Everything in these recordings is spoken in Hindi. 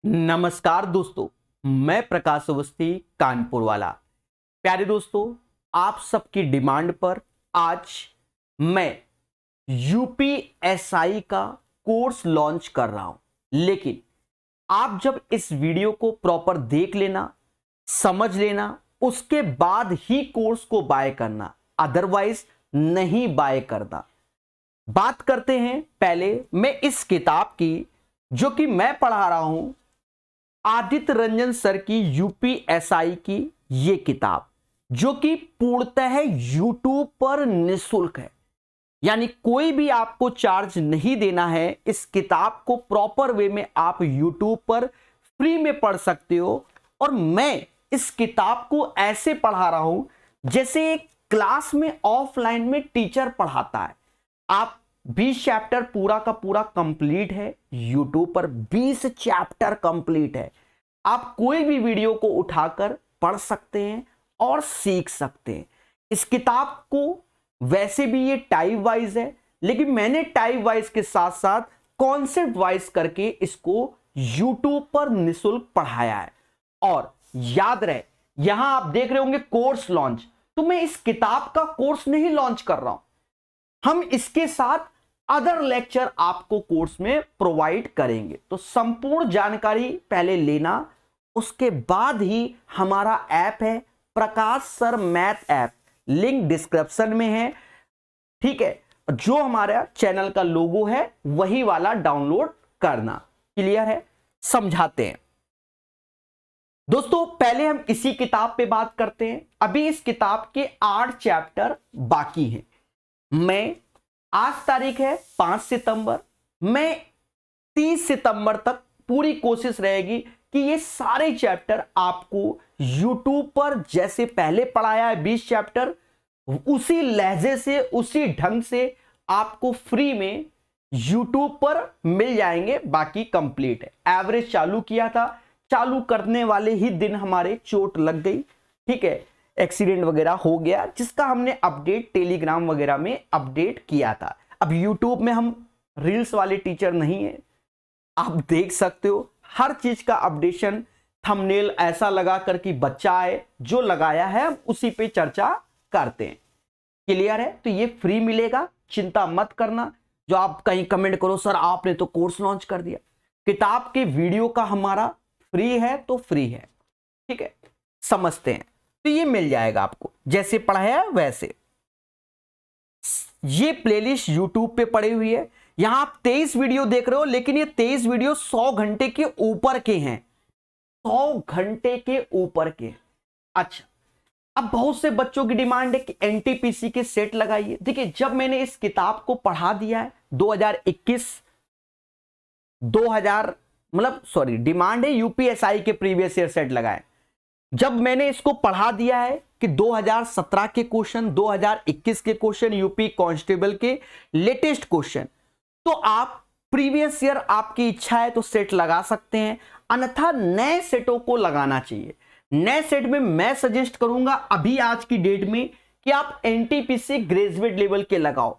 नमस्कार दोस्तों, मैं प्रकाश अवस्थी कानपुर वाला। प्यारे दोस्तों, आप सबकी डिमांड पर आज मैं यूपीएसआई का कोर्स लॉन्च कर रहा हूं। लेकिन आप जब इस वीडियो को प्रॉपर देख लेना, समझ लेना, उसके बाद ही कोर्स को बाय करना, अदरवाइज नहीं बाय करना। बात करते हैं पहले मैं इस किताब की, जो कि मैं पढ़ा रहा हूं, आदित्य रंजन सर की यूपीएसआई की ये किताब, जो कि पूर्णतः यूट्यूब पर निःशुल्क है। यानी कोई भी आपको चार्ज नहीं देना है। इस किताब को प्रॉपर वे में आप यूट्यूब पर फ्री में पढ़ सकते हो। और मैं इस किताब को ऐसे पढ़ा रहा हूं जैसे एक क्लास में ऑफलाइन में टीचर पढ़ाता है। आप 20 चैप्टर पूरा का पूरा कंप्लीट है, यूट्यूब पर 20 चैप्टर कंप्लीट है। आप कोई भी वीडियो को उठाकर पढ़ सकते हैं और सीख सकते हैं। इस किताब को वैसे भी ये टाइप वाइज है, लेकिन मैंने टाइप वाइज के साथ साथ कॉन्सेप्ट वाइज करके इसको यूट्यूब पर निःशुल्क पढ़ाया है। और याद रहे, यहां आप देख रहे होंगे कोर्स लॉन्च, तो मैं इस किताब का कोर्स नहीं लॉन्च कर रहा हूं। हम इसके साथ अदर लेक्चर आपको कोर्स में प्रोवाइड करेंगे। तो संपूर्ण जानकारी पहले लेना, उसके बाद ही हमारा ऐप है Prakash sir math app, link description में है। ठीक है, जो हमारा चैनल का लोगो है वही वाला डाउनलोड करना। क्लियर है? समझाते हैं दोस्तों। पहले हम इसी किताब पे बात करते हैं। अभी इस किताब के 8 चैप्टर बाकी हैं। मैं आज तारीख है 5 सितंबर, मैं 30 सितंबर तक पूरी कोशिश रहेगी कि ये सारे चैप्टर आपको YouTube पर जैसे पहले पढ़ाया है 20 चैप्टर, उसी लहजे से, उसी ढंग से आपको फ्री में YouTube पर मिल जाएंगे। बाकी कंप्लीट है। एवरेज चालू किया था, चालू करने वाले ही दिन हमारे चोट लग गई। ठीक है, एक्सीडेंट वगैरह हो गया, जिसका हमने अपडेट टेलीग्राम वगैरह में अपडेट किया था। अब YouTube में हम रील्स वाले टीचर नहीं है, आप देख सकते हो हर चीज का अपडेशन। थंबनेल ऐसा लगा कर कि बच्चा आए, जो लगाया है हम उसी पे चर्चा करते हैं। क्लियर है? तो ये फ्री मिलेगा, चिंता मत करना। जो आप कहीं कमेंट करो सर आपने तो कोर्स लॉन्च कर दिया, किताब के वीडियो का हमारा फ्री है तो फ्री है। ठीक है, समझते हैं। तो ये मिल जाएगा आपको जैसे पढ़ाया है वैसे। ये प्लेलिस्ट यूट्यूब पे पड़ी हुई है। यहां आप 23 वीडियो देख रहे हो, लेकिन ये 23 वीडियो 100 घंटे के ऊपर के हैं। 100 घंटे के ऊपर के। अच्छा, अब बहुत से बच्चों की डिमांड है कि एनटीपीसी के सेट लगाइए। देखिए, जब मैंने इस किताब को पढ़ा दिया है 2021 2000 मतलब सॉरी, डिमांड है यूपीएसआई के प्रीवियस ईयर सेट लगाए। जब मैंने इसको पढ़ा दिया है कि 2017 के क्वेश्चन, 2021 के क्वेश्चन, यूपी कांस्टेबल के लेटेस्ट क्वेश्चन, तो आप प्रीवियस ईयर आपकी इच्छा है तो सेट लगा सकते हैं, अन्यथा नए सेटों को लगाना चाहिए। नए सेट में मैं सजेस्ट करूंगा अभी आज की डेट में कि आप एनटीपीसी ग्रेजुएट लेवल के लगाओ।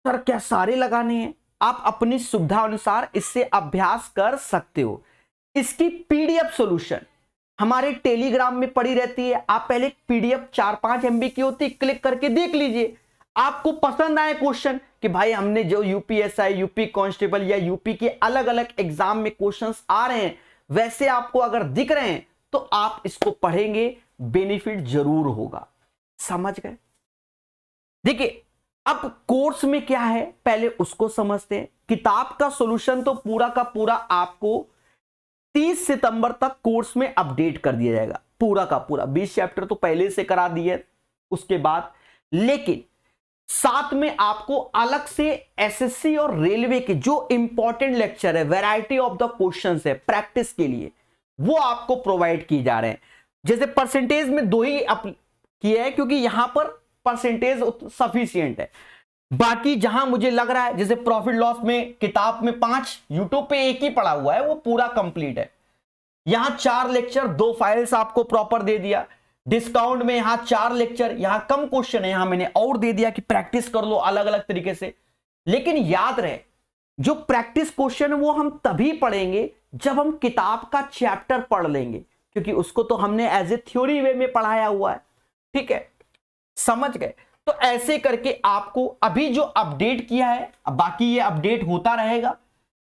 सर क्या सारे लगाने हैं? आप अपनी सुविधा अनुसार इससे अभ्यास कर सकते हो। इसकी पीडीएफ सॉल्यूशन हमारे टेलीग्राम में पड़ी रहती है। आप पहले पीडीएफ 4-5 MB की होती है, क्लिक करके देख लीजिए। आपको पसंद आए क्वेश्चन कि भाई हमने जो यूपीएसआई, यूपी कांस्टेबल या यूपी के अलग अलग एग्जाम में क्वेश्चंस आ रहे हैं, वैसे आपको अगर दिख रहे हैं तो आप इसको पढ़ेंगे, बेनिफिट जरूर होगा। समझ गए? देखिए, अब कोर्स में क्या है पहले उसको समझते हैं। किताब का सॉल्यूशन तो पूरा का पूरा आपको 30 सितंबर तक कोर्स में अपडेट कर दिया जाएगा। पूरा का पूरा 20 चैप्टर तो पहले से करा दिए उसके बाद, लेकिन साथ में आपको अलग से एसएससी और रेलवे के जो इंपॉर्टेंट लेक्चर है, वैरायटी ऑफ द क्वेश्चंस है प्रैक्टिस के लिए, वो आपको प्रोवाइड किए जा रहे हैं। जैसे परसेंटेज में 2 ही किए हैं, क्योंकि यहां पर परसेंटेज सफिशियंट है। बाकी जहां मुझे लग रहा है, जैसे प्रॉफिट लॉस में किताब में 5, यूट्यूब पे 1 ही पड़ा हुआ है, वो पूरा कंप्लीट है। यहां 4 लेक्चर 2 फाइल्स आपको प्रॉपर दे दिया। डिस्काउंट में यहां 4 लेक्चर, यहां कम क्वेश्चन है, यहां मैंने और दे दिया कि प्रैक्टिस कर लो अलग अलग तरीके से। लेकिन याद रहे, जो प्रैक्टिस क्वेश्चन है वो हम तभी पढ़ेंगे जब हम किताब का चैप्टर पढ़ लेंगे, क्योंकि उसको तो हमने एज ए थ्योरी वे में पढ़ाया हुआ है। ठीक है, समझ गए। तो ऐसे करके आपको अभी जो अपडेट किया है, अब बाकी ये अपडेट होता रहेगा,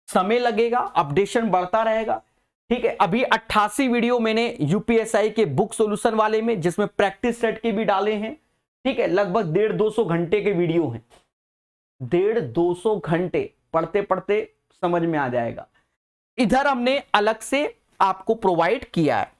समय लगेगा, अपडेशन बढ़ता रहेगा। ठीक है, अभी 88 वीडियो मैंने यूपीएसआई के बुक सॉल्यूशन वाले में, जिसमें प्रैक्टिस सेट के भी डाले हैं। ठीक है, लगभग 150-200 घंटे के वीडियो हैं। 150-200 घंटे पढ़ते पढ़ते समझ में आ जाएगा। इधर हमने अलग से आपको प्रोवाइड किया है।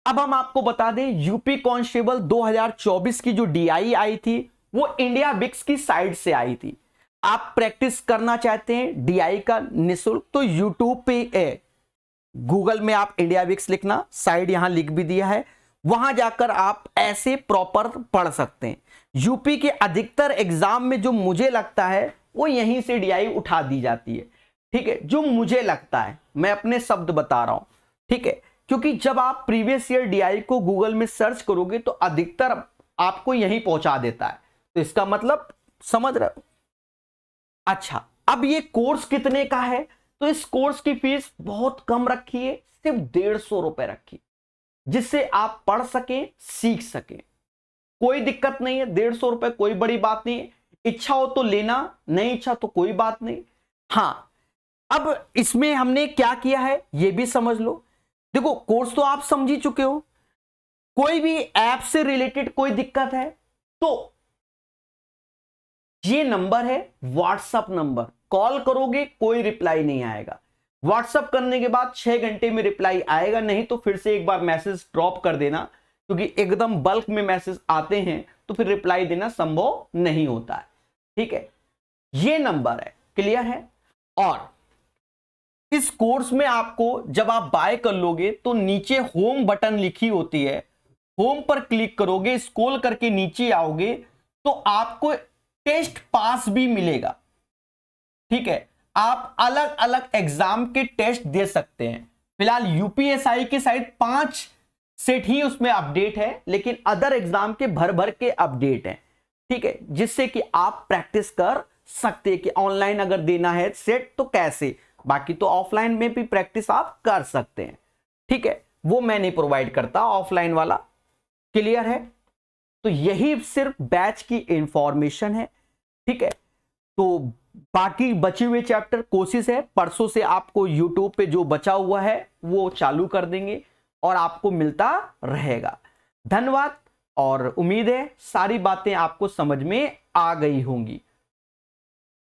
अब हम आपको बता दें, यूपी कांस्टेबल 2024 की जो डीआई आई थी वो इंडिया बिक्स की साइड से आई थी। आप प्रैक्टिस करना चाहते हैं डीआई का निःशुल्क, तो यूट्यूब पे गूगल में आप इंडिया बिक्स लिखना, साइड यहां लिख भी दिया है, वहां जाकर आप ऐसे प्रॉपर पढ़ सकते हैं। यूपी के अधिकतर एग्जाम में जो मुझे लगता है वो यहीं से डीआई उठा दी जाती है। ठीक है, जो मुझे लगता है, मैं अपने शब्द बता रहा हूं। ठीक है, क्योंकि जब आप प्रीवियस ईयर डीआई को गूगल में सर्च करोगे तो अधिकतर आपको यहीं पहुंचा देता है, तो इसका मतलब समझ रहे हो। अच्छा, अब ये कोर्स कितने का है? तो इस कोर्स की फीस बहुत कम रखी है, सिर्फ 150 रुपए रखी, जिससे आप पढ़ सकें, सीख सकें। कोई दिक्कत नहीं है, 150 रुपए कोई बड़ी बात नहीं है। इच्छा हो तो लेना, नहीं इच्छा तो कोई बात नहीं। हाँ, अब इसमें हमने क्या किया है ये भी समझ लो। देखो, कोर्स तो आप समझ ही चुके हो। कोई भी ऐप से रिलेटेड कोई दिक्कत है तो ये नंबर है व्हाट्सएप नंबर, कॉल करोगे कोई रिप्लाई नहीं आएगा। व्हाट्सएप करने के बाद 6 घंटे में रिप्लाई आएगा, नहीं तो फिर से एक बार मैसेज ड्रॉप कर देना, क्योंकि एकदम बल्क में मैसेज आते हैं तो फिर रिप्लाई देना संभव नहीं होता है। ठीक है, ये नंबर है, क्लियर है। और इस कोर्स में आपको जब आप बाय कर लोगे तो नीचे होम बटन लिखी होती है, होम पर क्लिक करोगे, स्क्रॉल करके नीचे आओगे तो आपको टेस्ट पास भी मिलेगा। ठीक है, आप अलग अलग एग्जाम के टेस्ट दे सकते हैं। फिलहाल यूपीएसआई के साइड 5 सेट ही उसमें अपडेट है, लेकिन अदर एग्जाम के भर भर के अपडेट है। ठीक है, जिससे कि आप प्रैक्टिस कर सकते हैं कि ऑनलाइन अगर देना है सेट तो कैसे, बाकी तो ऑफलाइन में भी प्रैक्टिस आप कर सकते हैं। ठीक है, वो मैं नहीं प्रोवाइड करता ऑफलाइन वाला, क्लियर है। तो यही सिर्फ बैच की इंफॉर्मेशन है। ठीक है, तो बाकी बचे हुए चैप्टर कोशिश है परसों से आपको यूट्यूब पे जो बचा हुआ है वो चालू कर देंगे और आपको मिलता रहेगा। धन्यवाद, और उम्मीद है सारी बातें आपको समझ में आ गई होंगी।